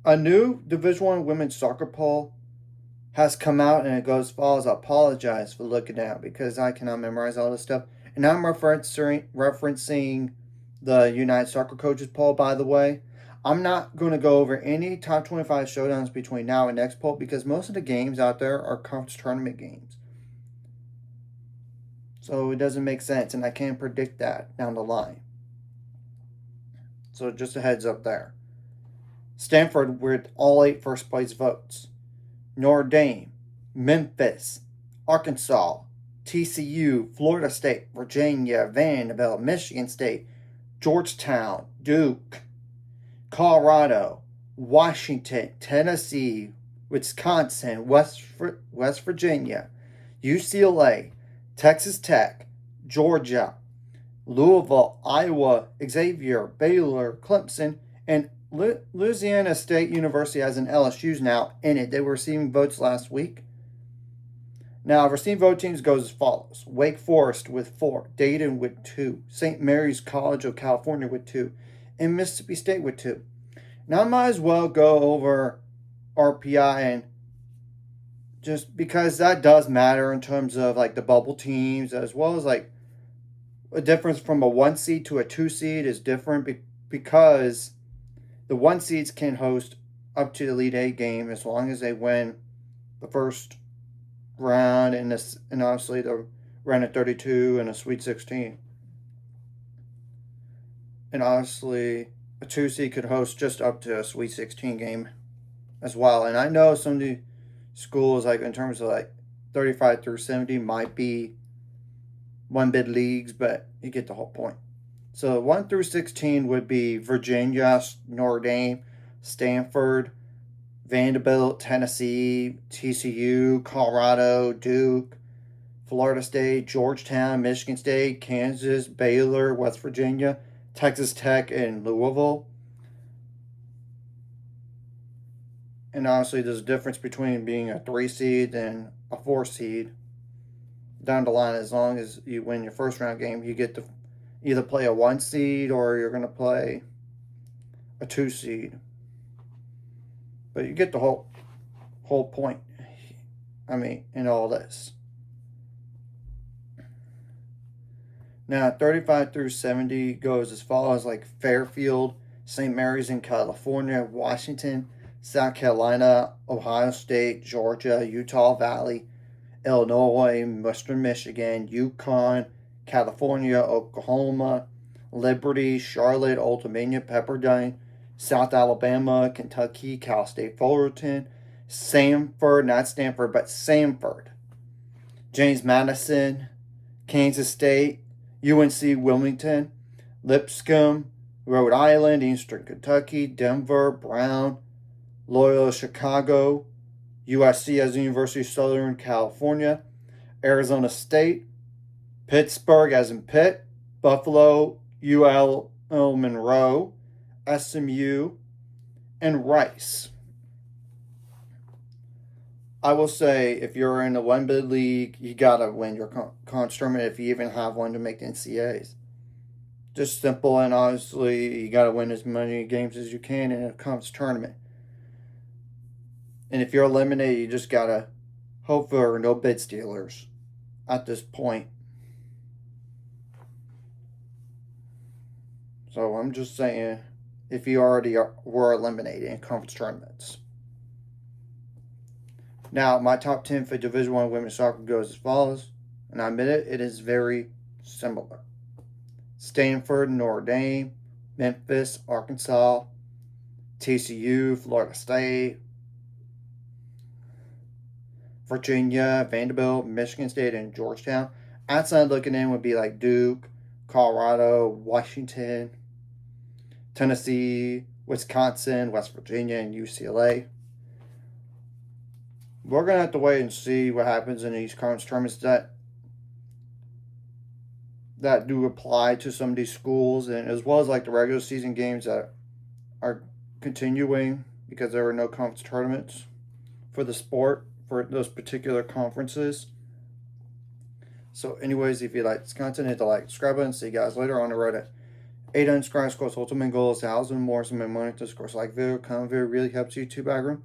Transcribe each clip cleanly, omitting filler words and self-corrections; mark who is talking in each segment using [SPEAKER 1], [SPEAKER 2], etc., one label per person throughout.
[SPEAKER 1] A new Division One women's soccer poll has come out, and it goes as follows. I apologize for looking at because I cannot memorize all this stuff. And I'm referencing the United Soccer Coaches poll, by the way. I'm not going to go over any top 25 showdowns between now and next poll because most of the games out there are conference tournament games. So it doesn't make sense, and I can't predict that down the line. So just a heads up there. Stanford with all 8 first place votes. Notre Dame, Memphis, Arkansas, TCU, Florida State, Virginia, Vanderbilt, Michigan State, Georgetown, Duke, Colorado, Washington, Tennessee, Wisconsin, West Virginia, UCLA, Texas Tech, Georgia, Louisville, Iowa, Xavier, Baylor, Clemson, and Louisiana State University has an LSU's now in it. They were receiving votes last week. Now, receiving vote teams goes as follows. Wake Forest with 4, Dayton with 2, St. Mary's College of California with 2, and Mississippi State with 2. Now, I might as well go over RPI, and just because that does matter in terms of like the bubble teams, as well as like a difference from a 1 seed to a 2 seed is different because the 1 seeds can host up to the Elite 8 game as long as they win the first round and obviously the round of 32 and a Sweet 16. And obviously a 2 seed could host just up to a Sweet 16 game as well. And I know some of the schools, like in terms of like 35 through 70, might be one bid leagues, but you get the whole point. So 1 through 16 would be Virginia, Notre Dame, Stanford, Vanderbilt, Tennessee, TCU, Colorado, Duke, Florida State, Georgetown, Michigan State, Kansas, Baylor, West Virginia, Texas Tech, and Louisville. And honestly, there's a difference between being a 3 seed and a 4 seed. Down the line, as long as you win your first round game, you get to either play a 1 seed or you're going to play a 2 seed. But you get the whole point. I mean, in all this. Now, 35 through 70 goes as follows, like Fairfield, St. Mary's in California, Washington, South Carolina, Ohio State, Georgia, Utah Valley, Illinois, Western Michigan, Yukon, California, Oklahoma, Liberty, Charlotte, Old Dominion, Pepperdine, South Alabama, Kentucky, Cal State Fullerton, Samford, not Stanford, but Samford, James Madison, Kansas State, UNC Wilmington, Lipscomb, Rhode Island, Eastern Kentucky, Denver, Brown, Loyola Chicago, USC as the University of Southern California, Arizona State, Pittsburgh as in Pitt, Buffalo, UL Monroe, SMU, and Rice. I will say, if you're in a 1 bid league, you gotta win your conference tournament if you even have one to make the NCAAs. Just simple, and obviously, you gotta win as many games as you can in a conference tournament. And if you're eliminated, you just gotta hope for no bid stealers at this point. So I'm just saying, if you already were eliminated in conference tournaments. Now, my top 10 for Division I women's soccer goes as follows, and I admit it is very similar. Stanford, Notre Dame, Memphis, Arkansas, TCU, Florida State, Virginia, Vanderbilt, Michigan State, and Georgetown. Outside looking in would be like Duke, Colorado, Washington, Tennessee, Wisconsin, West Virginia, and UCLA. We're going to have to wait and see what happens in these conference tournaments that do apply to some of these schools, and as well as like the regular season games that are continuing because there are no conference tournaments for the sport for those particular conferences. So anyways, if you like this content, hit the like, subscribe button. See you guys later on the Reddit. 8 unscribed scores ultimate goal is 1,000 more. Some money to scores like video. Comment video really helps YouTube algorithm.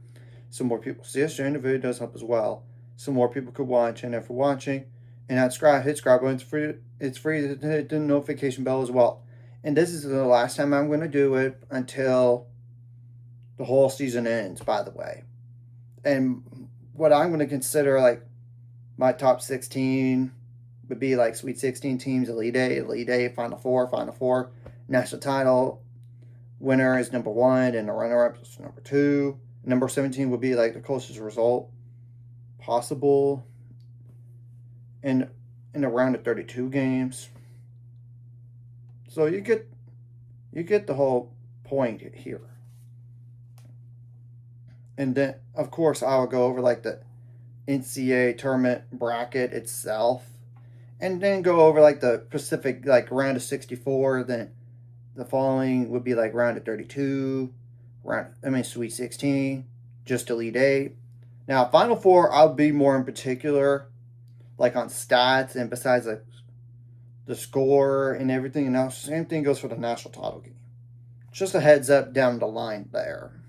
[SPEAKER 1] Some more people see us sharing the video does help as well. Some more people could watch, and if for watching, and that hit subscribe button. It's free to hit the notification bell as well. And this is the last time I'm going to do it until the whole season ends, by the way. And what I'm going to consider like my top 16 would be like Sweet 16 teams, Elite 8, Final Four, national title. Winner is number 1, and the runner-up is number 2. Number 17 would be like the closest result possible in a round of 32 games. So you get the whole point here. And then, of course, I'll go over like the NCAA tournament bracket itself, and then go over like the Pacific like round of 64. Then the following would be like round of 32, Sweet 16, just Elite 8. Now, Final Four, I'll be more in particular, like on stats, and besides like the score and everything. And now, same thing goes for the national title game. Just a heads up down the line there.